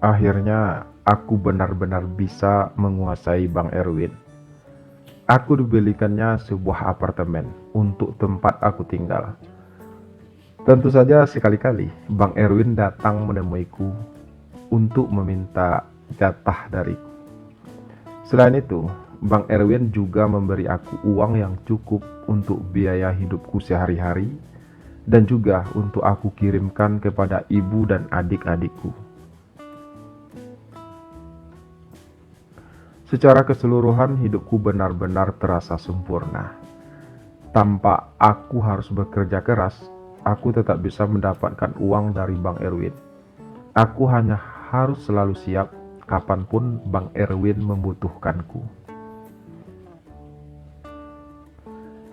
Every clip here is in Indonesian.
Akhirnya, aku benar-benar bisa menguasai Bang Erwin. Aku dibelikannya sebuah apartemen untuk tempat aku tinggal. Tentu saja sekali-kali Bang Erwin datang menemuiku untuk meminta jatah dariku. Selain itu, Bang Erwin juga memberi aku uang yang cukup untuk biaya hidupku sehari-hari dan juga untuk aku kirimkan kepada ibu dan adik-adikku. Secara keseluruhan, hidupku benar-benar terasa sempurna. Tanpa aku harus bekerja keras, aku tetap bisa mendapatkan uang dari Bang Erwin. Aku hanya harus selalu siap kapanpun Bang Erwin membutuhkanku.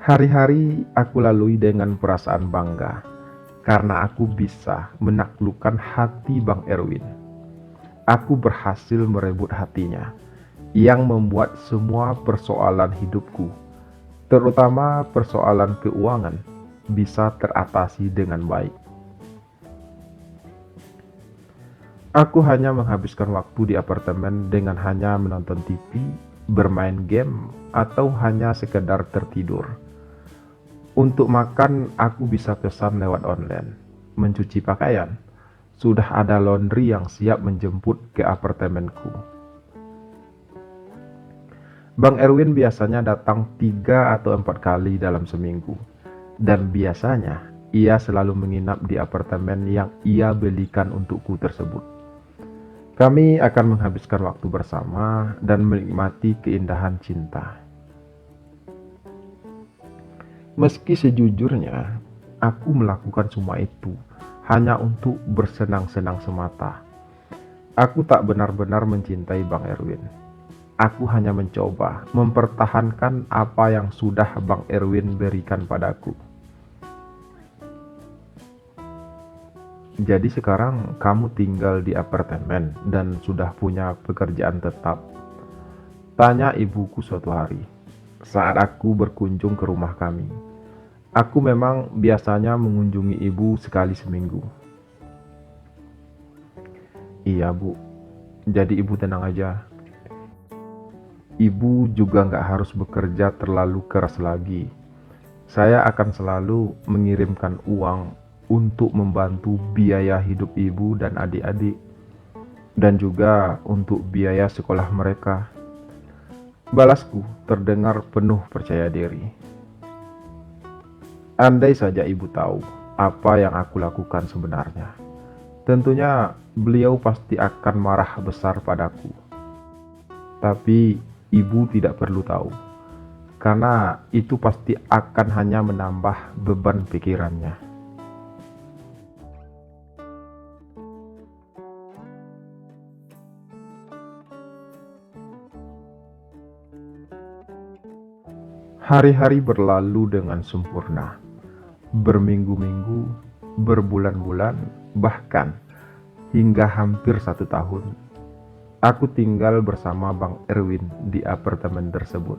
Hari-hari aku lalui dengan perasaan bangga karena aku bisa menaklukkan hati Bang Erwin. Aku berhasil merebut hatinya yang membuat semua persoalan hidupku, terutama persoalan keuangan, bisa teratasi dengan baik. Aku hanya menghabiskan waktu di apartemen dengan hanya menonton TV, bermain game, atau hanya sekedar tertidur. Untuk makan, aku bisa pesan lewat online. Mencuci pakaian, sudah ada laundry yang siap menjemput ke apartemenku. Bang Erwin biasanya datang 3 atau 4 kali dalam seminggu. Dan biasanya, ia selalu menginap di apartemen yang ia belikan untukku tersebut. Kami akan menghabiskan waktu bersama dan menikmati keindahan cinta. Meski sejujurnya, aku melakukan semua itu hanya untuk bersenang-senang semata. Aku tak benar-benar mencintai Bang Erwin. Aku hanya mencoba mempertahankan apa yang sudah Bang Erwin berikan padaku. Jadi sekarang kamu tinggal di apartemen dan sudah punya pekerjaan tetap? Tanya ibuku suatu hari saat aku berkunjung ke rumah kami. Aku memang biasanya mengunjungi ibu sekali seminggu. Iya bu, jadi ibu tenang aja. Ibu juga nggak harus bekerja terlalu keras lagi. Saya akan selalu mengirimkan uang untuk membantu biaya hidup ibu dan adik-adik, dan juga untuk biaya sekolah mereka. Balasku terdengar penuh percaya diri. Andai saja ibu tahu apa yang aku lakukan sebenarnya, tentunya beliau pasti akan marah besar padaku. Tapi ibu tidak perlu tahu, karena itu pasti akan hanya menambah beban pikirannya. Hari-hari berlalu dengan sempurna. Berminggu-minggu, berbulan-bulan, bahkan hingga hampir 1 tahun, aku tinggal bersama Bang Erwin di apartemen tersebut.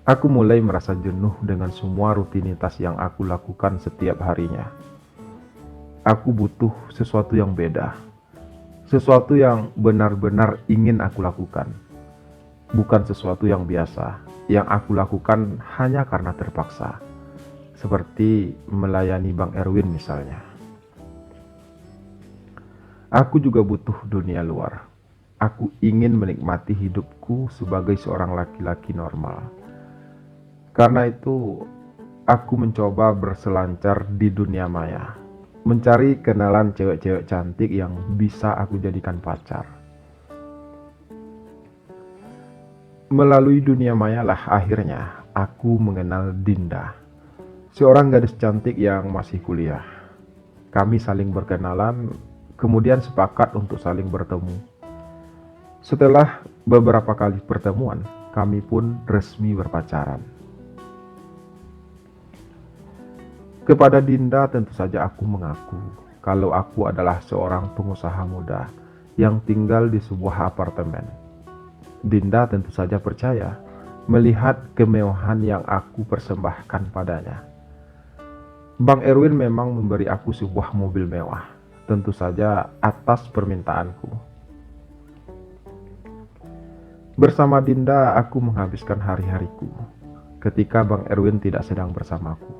Aku mulai merasa jenuh dengan semua rutinitas yang aku lakukan setiap harinya. Aku butuh sesuatu yang beda, sesuatu yang benar-benar ingin aku lakukan, bukan sesuatu yang biasa yang aku lakukan hanya karena terpaksa, seperti melayani Bang Erwin misalnya. Aku juga butuh dunia luar. Aku ingin menikmati hidupku sebagai seorang laki-laki normal. Karena itu, aku mencoba berselancar di dunia maya, mencari kenalan cewek-cewek cantik yang bisa aku jadikan pacar. Melalui dunia maya lah akhirnya aku mengenal Dinda, seorang gadis cantik yang masih kuliah. Kami saling berkenalan, kemudian sepakat untuk saling bertemu. Setelah beberapa kali pertemuan, kami pun resmi berpacaran. Kepada Dinda tentu saja aku mengaku kalau aku adalah seorang pengusaha muda yang tinggal di sebuah apartemen. Dinda tentu saja percaya melihat kemewahan yang aku persembahkan padanya. Bang Erwin memang memberi aku sebuah mobil mewah, tentu saja atas permintaanku. Bersama Dinda, aku menghabiskan hari-hariku ketika Bang Erwin tidak sedang bersamaku.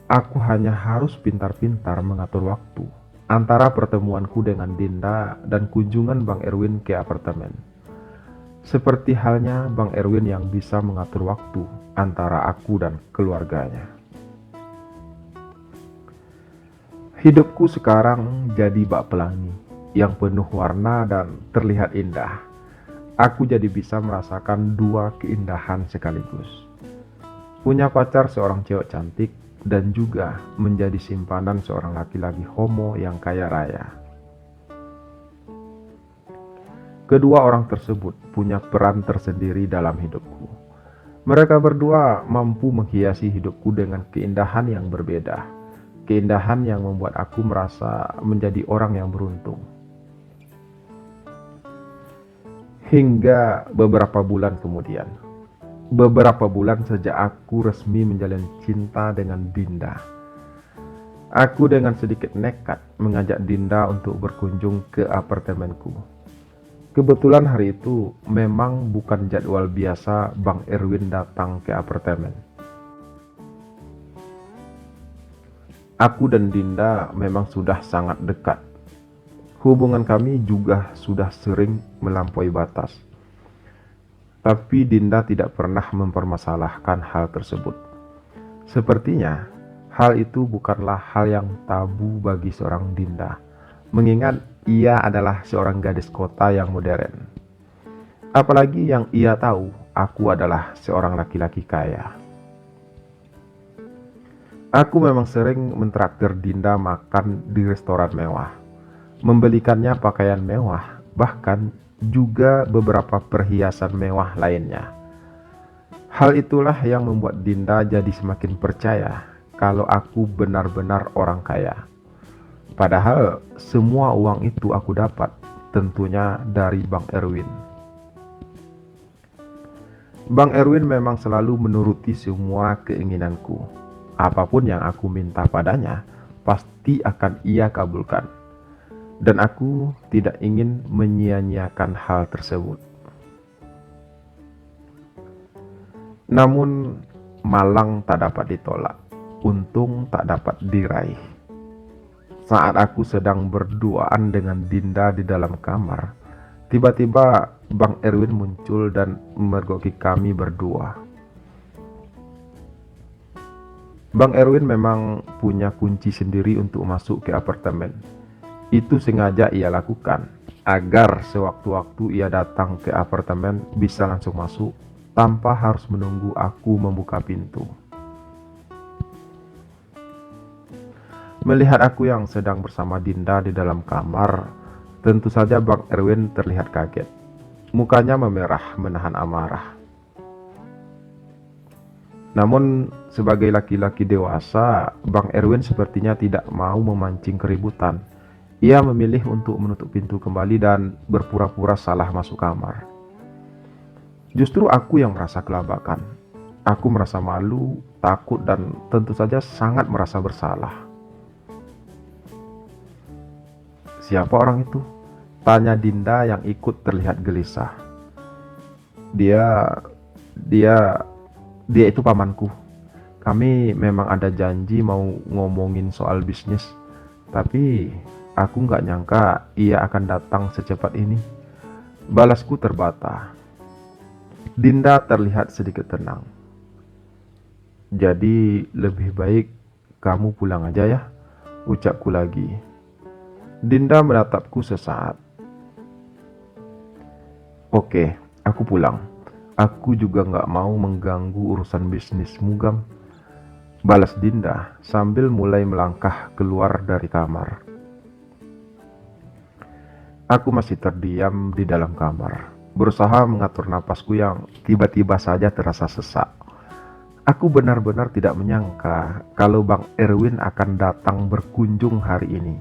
Aku hanya harus pintar-pintar mengatur waktu antara pertemuanku dengan Dinda dan kunjungan Bang Erwin ke apartemen. Seperti halnya Bang Erwin yang bisa mengatur waktu antara aku dan keluarganya. Hidupku sekarang jadi bak pelangi yang penuh warna dan terlihat indah. Aku jadi bisa merasakan dua keindahan sekaligus. Punya pacar seorang cewek cantik dan juga menjadi simpanan seorang laki-laki homo yang kaya raya. Kedua orang tersebut punya peran tersendiri dalam hidupku. Mereka berdua mampu menghiasi hidupku dengan keindahan yang berbeda. Keindahan yang membuat aku merasa menjadi orang yang beruntung. Hingga beberapa bulan kemudian, beberapa bulan sejak aku resmi menjalin cinta dengan Dinda, aku dengan sedikit nekat mengajak Dinda untuk berkunjung ke apartemenku. Kebetulan hari itu memang bukan jadwal biasa Bang Erwin datang ke apartemen. Aku dan Dinda memang sudah sangat dekat. Hubungan kami juga sudah sering melampaui batas. Tapi Dinda tidak pernah mempermasalahkan hal tersebut. Sepertinya hal itu bukanlah hal yang tabu bagi seorang Dinda, mengingat ia adalah seorang gadis kota yang modern. Apalagi yang ia tahu, aku adalah seorang laki-laki kaya. Aku memang sering mentraktir Dinda makan di restoran mewah, membelikannya pakaian mewah, bahkan juga beberapa perhiasan mewah lainnya. Hal itulah yang membuat Dinda jadi semakin percaya kalau aku benar-benar orang kaya. Padahal semua uang itu aku dapat tentunya dari Bang Erwin. Bang Erwin memang selalu menuruti semua keinginanku. Apapun yang aku minta padanya, pasti akan ia kabulkan. Dan aku tidak ingin menyia-nyiakan hal tersebut. Namun, malang tak dapat ditolak, untung tak dapat diraih. Saat aku sedang berduaan dengan Dinda di dalam kamar, tiba-tiba Bang Erwin muncul dan memergoki kami berdua. Bang Erwin memang punya kunci sendiri untuk masuk ke apartemen. Itu sengaja ia lakukan agar sewaktu-waktu ia datang ke apartemen bisa langsung masuk tanpa harus menunggu aku membuka pintu. Melihat aku yang sedang bersama Dinda di dalam kamar, tentu saja Bang Erwin terlihat kaget. Mukanya memerah menahan amarah. Namun sebagai laki-laki dewasa, Bang Erwin sepertinya tidak mau memancing keributan. Ia memilih untuk menutup pintu kembali dan berpura-pura salah masuk kamar. Justru aku yang merasa kelabakan. Aku merasa malu, takut, dan tentu saja sangat merasa bersalah. Siapa orang itu? Tanya Dinda yang ikut terlihat gelisah. Dia itu pamanku. Kami memang ada janji mau ngomongin soal bisnis, tapi aku nggak nyangka ia akan datang secepat ini. Balasku terbata. Dinda terlihat sedikit tenang. Jadi lebih baik kamu pulang aja ya, ucapku lagi. Dinda menatapku sesaat. Oke, aku pulang. Aku juga nggak mau mengganggu urusan bisnismu, Gam. Balas Dinda sambil mulai melangkah keluar dari kamar. Aku masih terdiam di dalam kamar, berusaha mengatur napasku yang tiba-tiba saja terasa sesak. Aku benar-benar tidak menyangka kalau Bang Erwin akan datang berkunjung hari ini.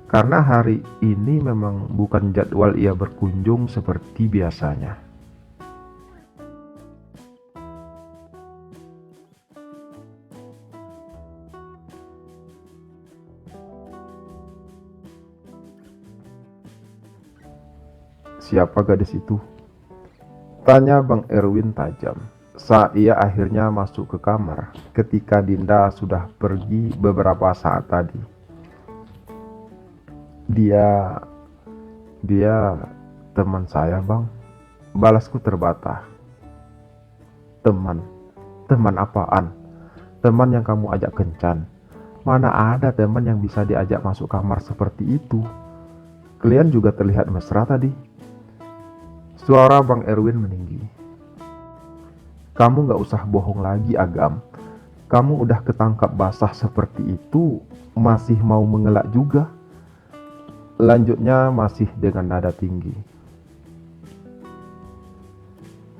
Karena hari ini memang bukan jadwal ia berkunjung seperti biasanya. Siapa gadis itu? Tanya Bang Erwin tajam saat ia akhirnya masuk ke kamar ketika Dinda sudah pergi beberapa saat tadi. Dia Dia teman saya, Bang. Balasku terbata. Teman? Teman apaan? Teman yang kamu ajak kencan? Mana ada teman yang bisa diajak masuk kamar seperti itu? Kalian juga terlihat mesra tadi. Suara Bang Erwin meninggi. Kamu gak usah bohong lagi, Agam. Kamu udah ketangkap basah seperti itu, masih mau mengelak juga? Lanjutnya masih dengan nada tinggi.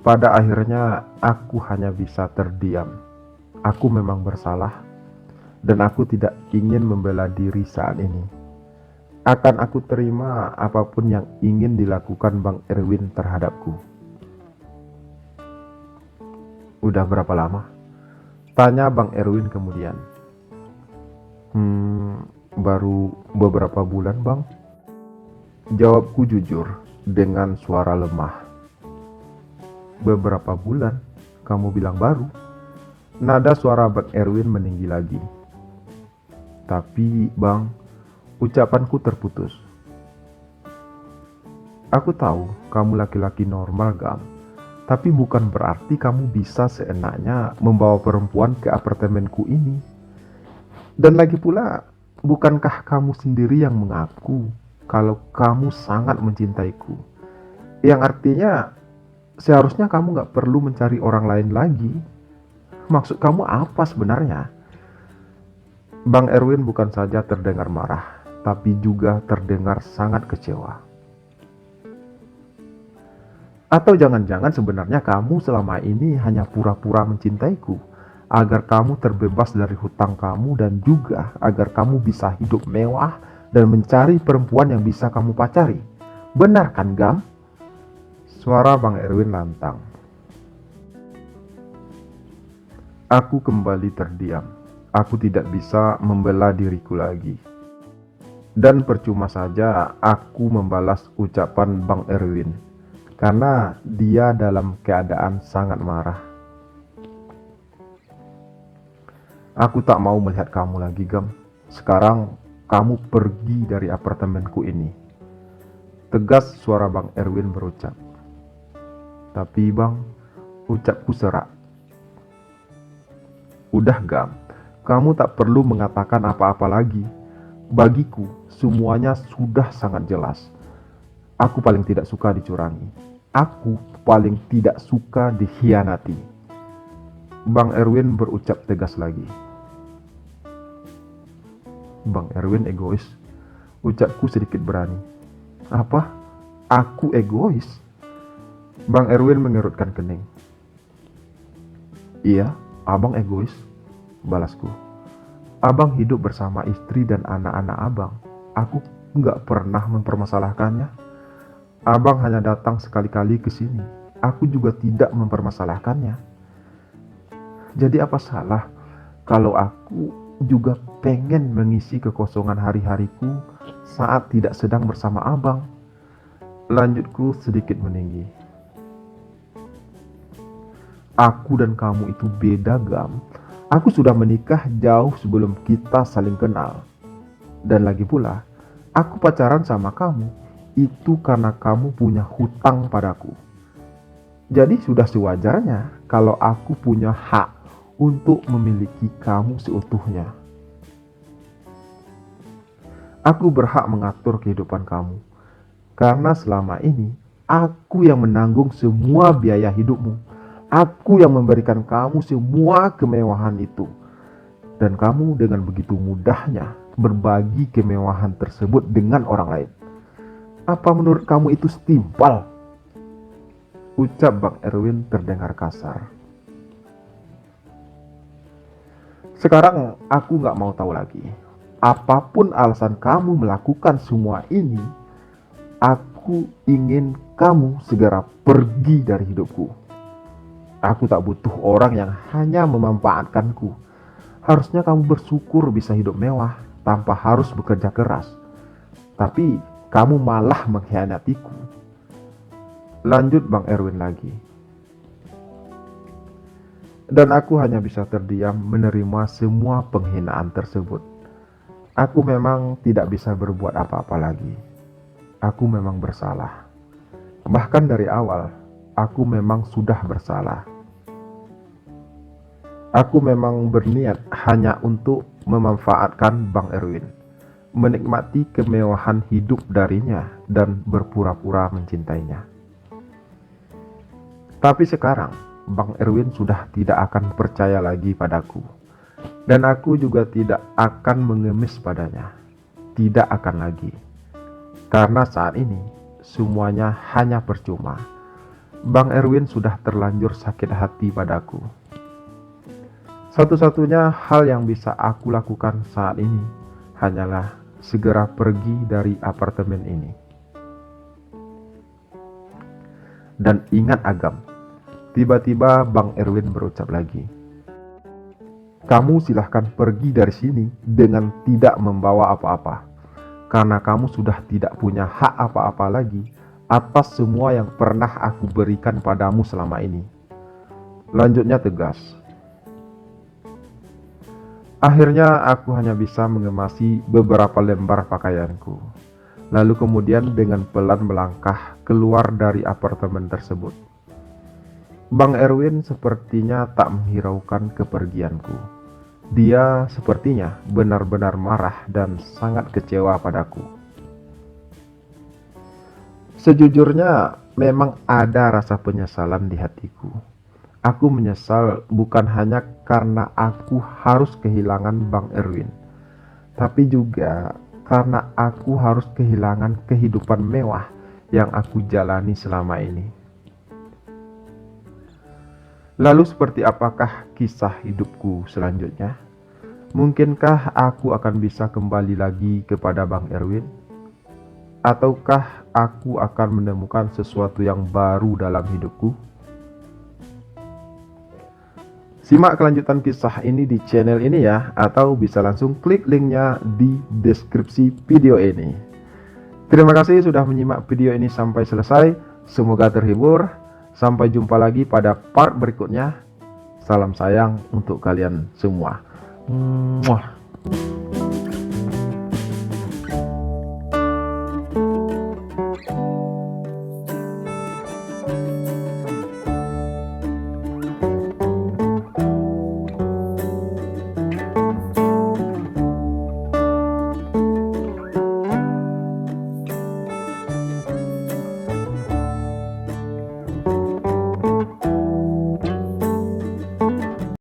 Pada akhirnya aku hanya bisa terdiam. Aku memang bersalah dan aku tidak ingin membela diri saat ini. Akan aku terima apapun yang ingin dilakukan Bang Erwin terhadapku. Udah berapa lama? Tanya Bang Erwin kemudian. Baru beberapa bulan, Bang. Jawabku jujur dengan suara lemah. Beberapa bulan? Kamu bilang baru? Nada suara Bang Erwin meninggi lagi. Tapi, Bang, ucapanku terputus. Aku tahu kamu laki-laki normal, Gam. Tapi bukan berarti kamu bisa seenaknya membawa perempuan ke apartemenku ini. Dan lagi pula, bukankah kamu sendiri yang mengaku kalau kamu sangat mencintaiku? Yang artinya seharusnya kamu gak perlu mencari orang lain lagi. Maksud kamu apa sebenarnya? Bang Erwin bukan saja terdengar marah, tapi juga terdengar sangat kecewa. Atau jangan-jangan sebenarnya kamu selama ini hanya pura-pura mencintaiku agar kamu terbebas dari hutang kamu dan juga agar kamu bisa hidup mewah dan mencari perempuan yang bisa kamu pacari. Benar kan, Gam? Suara Bang Erwin lantang. Aku kembali terdiam. Aku tidak bisa membela diriku lagi. Dan percuma saja aku membalas ucapan Bang Erwin, karena dia dalam keadaan sangat marah. Aku tak mau melihat kamu lagi, Gam. Sekarang kamu pergi dari apartemenku ini. Tegas suara Bang Erwin berucap. Tapi, Bang, ucapku serak. Udah, Gam. Kamu tak perlu mengatakan apa-apa lagi. Bagiku, semuanya sudah sangat jelas. Aku paling tidak suka dicurangi. Aku paling tidak suka dikhianati. Bang Erwin berucap tegas lagi. Bang Erwin egois. Ucapku sedikit berani. Apa? Aku egois? Bang Erwin mengerutkan kening. Iya, abang egois, balasku. Abang hidup bersama istri dan anak-anak abang. Aku nggak pernah mempermasalahkannya. Abang hanya datang sekali-kali ke sini. Aku juga tidak mempermasalahkannya. Jadi apa salah kalau aku juga pengen mengisi kekosongan hari-hariku saat tidak sedang bersama abang? Lanjutku sedikit meninggi. Aku dan kamu itu beda, Gam. Aku sudah menikah jauh sebelum kita saling kenal. Dan lagi pula, aku pacaran sama kamu itu karena kamu punya hutang padaku. Jadi sudah sewajarnya kalau aku punya hak untuk memiliki kamu seutuhnya. Aku berhak mengatur kehidupan kamu, karena selama ini aku yang menanggung semua biaya hidupmu. Aku yang memberikan kamu semua kemewahan itu. Dan kamu dengan begitu mudahnya berbagi kemewahan tersebut dengan orang lain. Apa menurut kamu itu setimpal? Ucap Bang Erwin terdengar kasar. Sekarang aku gak mau tahu lagi. Apapun alasan kamu melakukan semua ini, aku ingin kamu segera pergi dari hidupku. Aku tak butuh orang yang hanya memanfaatkanku. Harusnya kamu bersyukur bisa hidup mewah tanpa harus bekerja keras. Tapi kamu malah mengkhianatiku. Lanjut Bang Erwin lagi. Dan aku hanya bisa terdiam menerima semua penghinaan tersebut. Aku memang tidak bisa berbuat apa-apa lagi. Aku memang bersalah. Bahkan dari awal, aku memang sudah bersalah. Aku memang berniat hanya untuk memanfaatkan Bang Erwin, menikmati kemewahan hidup darinya dan berpura-pura mencintainya. Tapi sekarang, Bang Erwin sudah tidak akan percaya lagi padaku. Dan aku juga tidak akan mengemis padanya. Tidak akan lagi. Karena saat ini, semuanya hanya percuma. Bang Erwin sudah terlanjur sakit hati padaku. Satu-satunya hal yang bisa aku lakukan saat ini hanyalah segera pergi dari apartemen ini. Dan ingat Agam, tiba-tiba Bang Erwin berucap lagi, "Kamu silahkan pergi dari sini dengan tidak membawa apa-apa, karena kamu sudah tidak punya hak apa-apa lagi atas semua yang pernah aku berikan padamu selama ini." Lanjutnya tegas. Akhirnya aku hanya bisa mengemasi beberapa lembar pakaianku, lalu kemudian dengan pelan melangkah keluar dari apartemen tersebut. Bang Erwin sepertinya tak menghiraukan kepergianku. Dia sepertinya benar-benar marah dan sangat kecewa padaku. Sejujurnya memang ada rasa penyesalan di hatiku. Aku menyesal bukan hanya karena aku harus kehilangan Bang Erwin, tapi juga karena aku harus kehilangan kehidupan mewah yang aku jalani selama ini. Lalu seperti apakah kisah hidupku selanjutnya? Mungkinkah aku akan bisa kembali lagi kepada Bang Erwin? Ataukah aku akan menemukan sesuatu yang baru dalam hidupku? Simak kelanjutan kisah ini di channel ini ya, atau bisa langsung klik linknya di deskripsi video ini. Terima kasih sudah menyimak video ini sampai selesai. Semoga terhibur. Sampai jumpa lagi pada part berikutnya. Salam sayang untuk kalian semua. Muah.